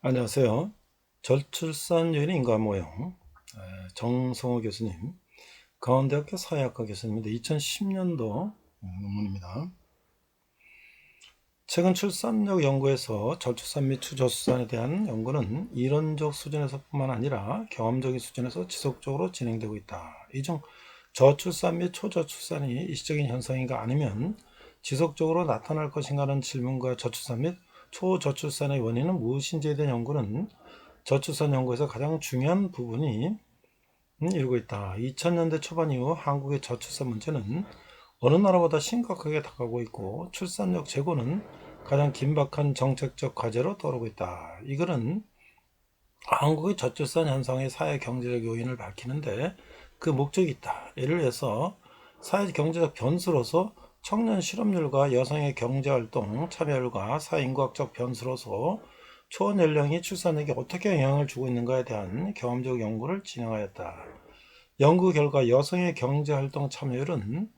안녕하세요. 저출산율 인구 모형 정성호 교수님, 강원대학교 사회학과 교수님인데 2010년도 논문입니다. 최근 출산력 연구에서 저출산 및 추저출산에 대한 연구는 이론적 수준에서뿐만 아니라 경험적인 수준에서 지속적으로 진행되고 있다. 이 중 저출산 및 초저출산이 일시적인 현상인가 아니면 지속적으로 나타날 것인가라는 질문과 저출산 및 초저출산의 원인은 무엇인지에 대한 연구는 저출산 연구에서 가장 중요한 부분이 이루고 있다. 2000년대 초반 이후 한국의 저출산 문제는 어느 나라보다 심각하게 다가오고 있고 출산력 제고는 가장 긴박한 정책적 과제로 떠오르고 있다. 이 글은 한국의 저출산 현상의 사회 경제적 요인을 밝히는데 그 목적이 있다. 예를 들어서 사회 경제적 변수로서 청년 실업률과 여성의 경제활동 참여율과 사회 인구학적 변수로서 초원 연령이 출산에게 어떻게 영향을 주고 있는가에 대한 경험적 연구를 진행하였다. 연구 결과 여성의 경제활동 참여율은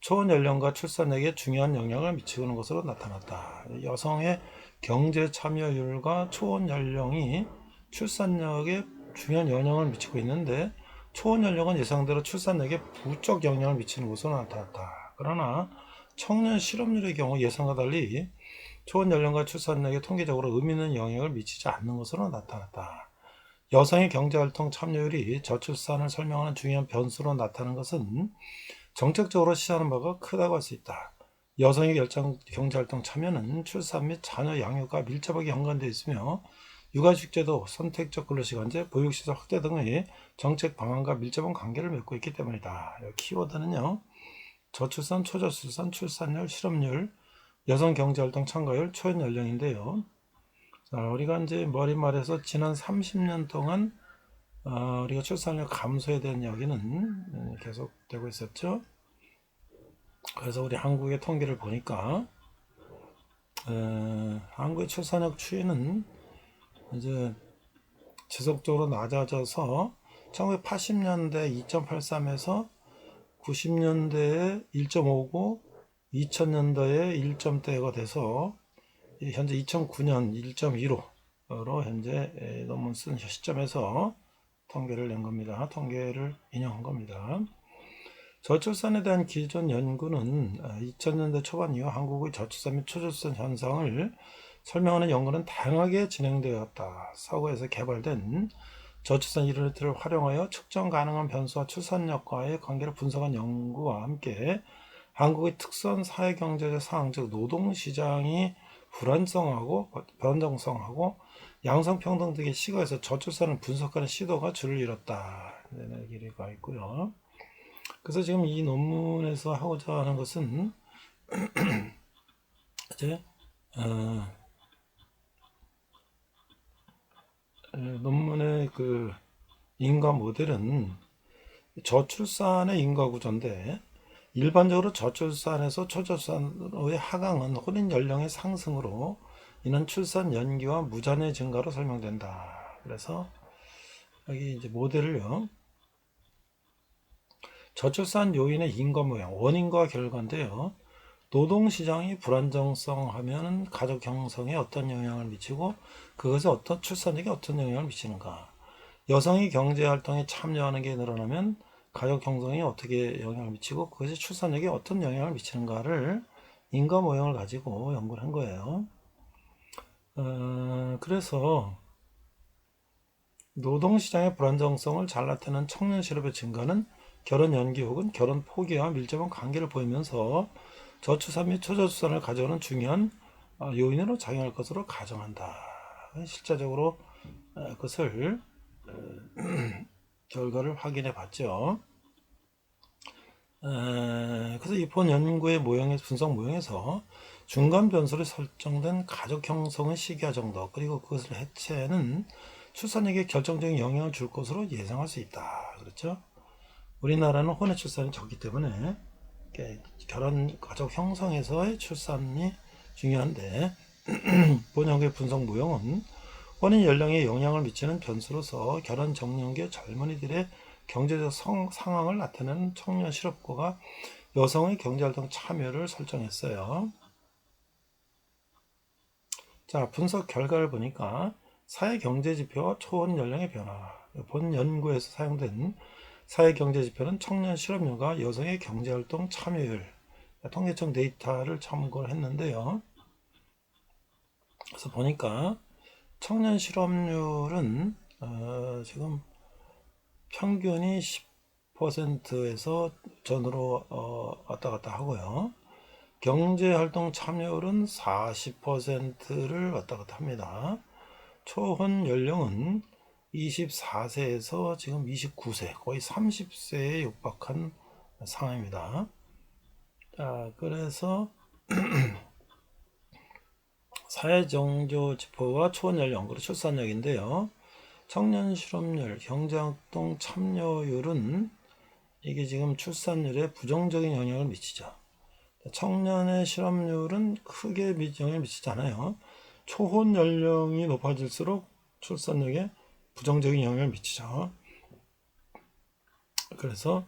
초원 연령과 출산에게 중요한 영향을 미치는 것으로 나타났다. 여성의 경제 참여율과 초원 연령이 출산력에 중요한 영향을 미치고 있는데 초원 연령은 예상대로 출산력에 부적 영향을 미치는 것으로 나타났다. 그러나 청년 실업률의 경우 예상과 달리 초원 연령과 출산력에 통계적으로 의미 있는 영향을 미치지 않는 것으로 나타났다. 여성의 경제활동 참여율이 저출산을 설명하는 중요한 변수로 나타나는 것은 정책적으로 시사하는 바가 크다고 할 수 있다. 여성의 경제활동 참여는 출산 및 자녀 양육과 밀접하게 연관되어 있으며 육아휴직제도, 선택적 근로시간제, 보육시설 확대 등의 정책 방안과 밀접한 관계를 맺고 있기 때문이다. 키워드는요. 저출산, 초저출산, 출산율, 실업률, 여성 경제활동 참가율, 초연 연령인데요. 자, 우리가 이제 머리 말해서 지난 30년 동안 우리가 출산율 감소에 대한 이야기는 계속되고 있었죠. 그래서 우리 한국의 통계를 보니까 한국의 출산율 추이는 이제 지속적으로 낮아져서 1980년대 2.83에서 90년대에 1.59, 2000년도에 1점대가 돼서 현재 2009년 1.15로 현재 논문 쓴 시점에서 통계를 낸 겁니다. 통계를 인용한 겁니다. 저출산에 대한 기존 연구는 2000년대 초반 이후 한국의 저출산 및 초출산 현상을 설명하는 연구는 다양하게 진행되었다. 사고에서 개발된 저출산 이론을 활용하여 측정 가능한 변수와 출산력과의 관계를 분석한 연구와 함께 한국의 특수한 사회경제적 상황, 즉 노동시장이 불안정성하고 양성평등 등의 시각에서 저출산을 분석하는 시도가 줄을 이뤘다. 얘기가 있고요. 그래서 지금 이 논문에서 하고자 하는 것은 이제 논문의 그 인과 모델은 저출산의 인과 구조인데 일반적으로 저출산에서 초저출산의 하강은 혼인 연령의 상승으로 인한 출산 연기와 무자녀 증가로 설명된다. 그래서 여기 이제 모델을요. 저출산 요인의 인과 모양, 원인과 결과인데요. 노동시장이 불안정성하면 가족 형성에 어떤 영향을 미치고 그것에 어떤 출산력에 어떤 영향을 미치는가. 여성이 경제활동에 참여하는 게 늘어나면 가족 형성에 어떻게 영향을 미치고 그것이 출산력에 어떤 영향을 미치는가를 인과 모형을 가지고 연구를 한 거예요. 그래서 노동시장의 불안정성을 잘 나타내는 청년 실업의 증가는 결혼 연기 혹은 결혼 포기와 밀접한 관계를 보이면서 저출산 및 초저출산을 가져오는 중요한 요인으로 작용할 것으로 가정한다. 실제적으로 그것을 결과를 확인해 봤죠. 그래서 이번 연구의 분석 모형에서 중간 변수로 설정된 가족 형성의 시기와 정도 그리고 그것을 해체는 출산력에 결정적인 영향을 줄 것으로 예상할 수 있다. 그렇죠? 우리나라는 혼외 출산이 적기 때문에 결혼 가족 형성에서의 출산이 중요한데 본연의 분석 모형은 혼인 연령에 영향을 미치는 변수로서 결혼 정년기 젊은이들의 경제적 상황을 나타내는 청년 실업고가 여성의 경제활동 참여를 설정했어요. 자, 분석 결과를 보니까 사회경제지표와 초혼연령의 변화. 본 연구에서 사용된 사회경제지표는 청년 실업률과 여성의 경제활동 참여율, 통계청 데이터를 참고를 했는데요. 그래서 보니까 청년 실업률은 지금 평균이 10%에서 전으로 왔다 갔다 하고요. 경제활동 참여율은 40%를 왔다 갔다 합니다. 초혼 연령은 24세에서 지금 29세, 거의 30세에 육박한 상황입니다. 자, 그래서 사회정조지표와 초혼연령, 그리고 출산력인데요. 청년 실업률, 경제활동 참여율은 이게 지금 출산율에 부정적인 영향을 미치죠. 청년의 실업률은 크게 영향을 미치지 않아요. 초혼 연령이 높아질수록 출산력에 부정적인 영향을 미치죠. 그래서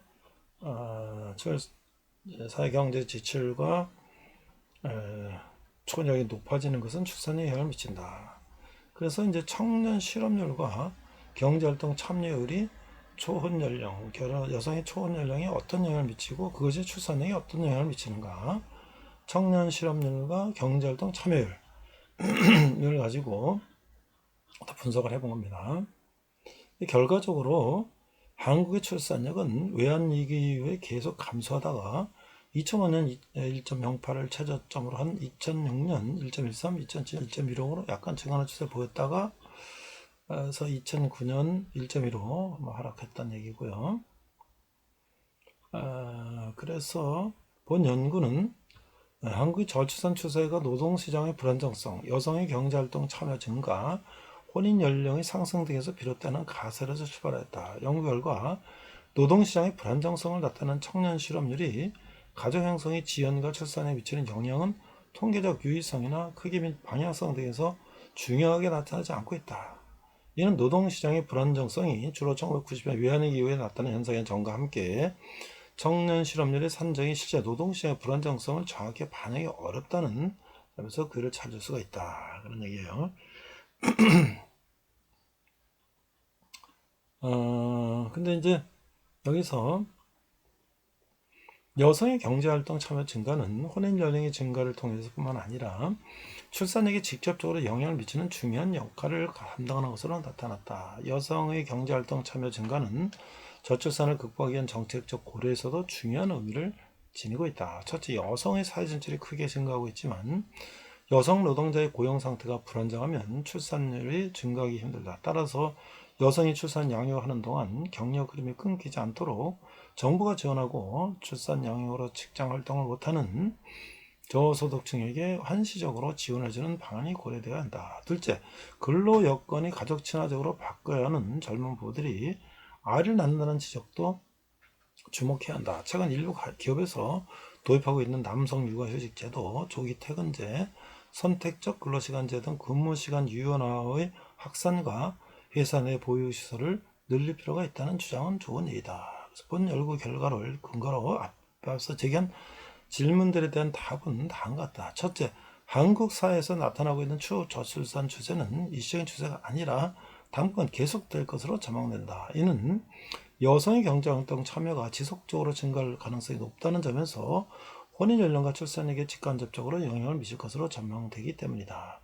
사회경제 지출과 초년이 높아지는 것은 출산에 영향을 미친다. 그래서 이제 청년 실업률과 경제활동 참여율이 초혼 연령, 여성의 초혼 연령에 어떤 영향을 미치고 그것이 출산력에 어떤 영향을 미치는가, 청년 실업률과 경제활동 참여율을 가지고 분석을 해본 겁니다. 결과적으로 한국의 출산력은 외환위기 이후에 계속 감소하다가 2005년 1.08을 최저점으로 한 2006년 1.13, 2007년 1.15로 약간 증가하는 추세를 보였다가 그래서 2009년 1.15로 하락했다는 얘기고요. 그래서 본 연구는 한국의 저출산 추세가 노동시장의 불안정성, 여성의 경제활동 참여 증가, 혼인 연령의 상승 등에서 비롯되는 가설에서 출발했다. 연구 결과 노동시장의 불안정성을 나타내는 청년 실업률이 가정 형성의 지연과 출산에 미치는 영향은 통계적 유의성이나 크기 및 방향성 등에서 중요하게 나타나지 않고 있다. 이는 노동시장의 불안정성이 주로 1990년 외환위기 이후에 나타난 현상의 점과 함께 청년 실업률의 산정이 실제 노동시장의 불안정성을 정확히 반영하기 어렵다는 점에서 그를 찾을 수가 있다. 그런 얘기예요. 근데 이제 여기서 여성의 경제활동 참여 증가는 혼인 연령의 증가를 통해서뿐만 아니라 출산에게 직접적으로 영향을 미치는 중요한 역할을 감당하는 것으로 나타났다. 여성의 경제활동 참여 증가는 저출산을 극복하기 위한 정책적 고려에서도 중요한 의미를 지니고 있다. 첫째, 여성의 사회 진출이 크게 증가하고 있지만 여성 노동자의 고용 상태가 불안정하면 출산율이 증가하기 힘들다. 따라서 여성이 출산 양육하는 동안 경력 흐름이 끊기지 않도록 정부가 지원하고 출산 양육으로 직장 활동을 못하는 저소득층에게 한시적으로 지원해주는 방안이 고려되어야 한다. 둘째, 근로 여건이 가족 친화적으로 바꿔야 하는 젊은 부부들이 아이를 낳는다는 지적도 주목해야 한다. 최근 일부 기업에서 도입하고 있는 남성 육아휴직 제도, 조기 퇴근제, 선택적 근로시간제 등 근무시간 유연화의 확산과 회사 내 보유시설을 늘릴 필요가 있다는 주장은 좋은 얘기다. 본 연구 결과를 근거로 앞서 제기한 질문들에 대한 답은 다음과 같다. 첫째, 한국 사회에서 나타나고 있는 초저출산 추세는 일시적인 추세가 아니라 당분간 계속될 것으로 전망된다. 이는 여성의 경제활동 참여가 지속적으로 증가할 가능성이 높다는 점에서 혼인 연령과 출산에게 직간접적으로 영향을 미칠 것으로 전망되기 때문이다.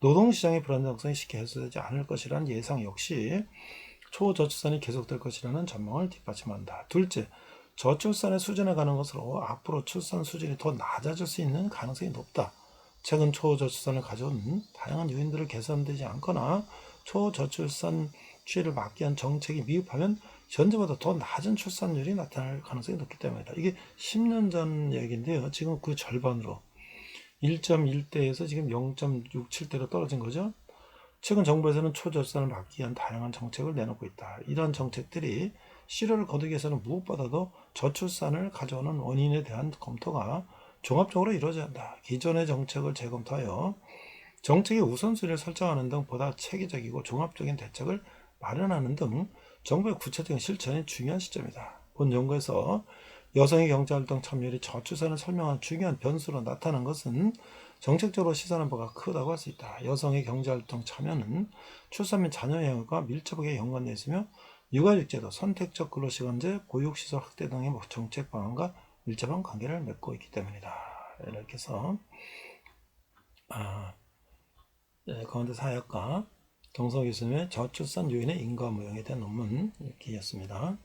노동시장의 불안정성이 쉽게 해소되지 않을 것이라는 예상 역시 초저출산이 계속될 것이라는 전망을 뒷받침한다. 둘째, 저출산의 수준에 가는 것으로 앞으로 출산 수준이 더 낮아질 수 있는 가능성이 높다. 최근 초저출산을 가져온 다양한 요인들을 개선되지 않거나 초저출산 추이를 막기 위한 정책이 미흡하면 현재보다 더 낮은 출산율이 나타날 가능성이 높기 때문이다. 이게 10년 전 얘기인데요. 지금 그 절반으로 1.1대에서 지금 0.67대로 떨어진 거죠. 최근 정부에서는 초저출산을 막기 위한 다양한 정책을 내놓고 있다. 이러한 정책들이 실효를 거두기 위해서는 무엇보다도 저출산을 가져오는 원인에 대한 검토가 종합적으로 이루어져야 한다. 기존의 정책을 재검토하여 정책의 우선순위를 설정하는 등 보다 체계적이고 종합적인 대책을 마련하는 등 정부의 구체적인 실천이 중요한 시점이다. 본 연구에서 여성의 경제활동 참여율이 저출산을 설명하는 중요한 변수로 나타난 것은 정책적으로 시사하는 바가 크다고 할 수 있다. 여성의 경제활동 참여는 출산 및 자녀 영역과 밀접하게 연관되어 있으며 육아휴직제도, 선택적 근로시간제, 보육시설 확대 등의 정책 방안과 밀접한 관계를 맺고 있기 때문이다. 이렇게 해서 가운데 사역과 동서 교수님의 저출산 요인의 인과 모형에 대한 논문 이렇게였습니다.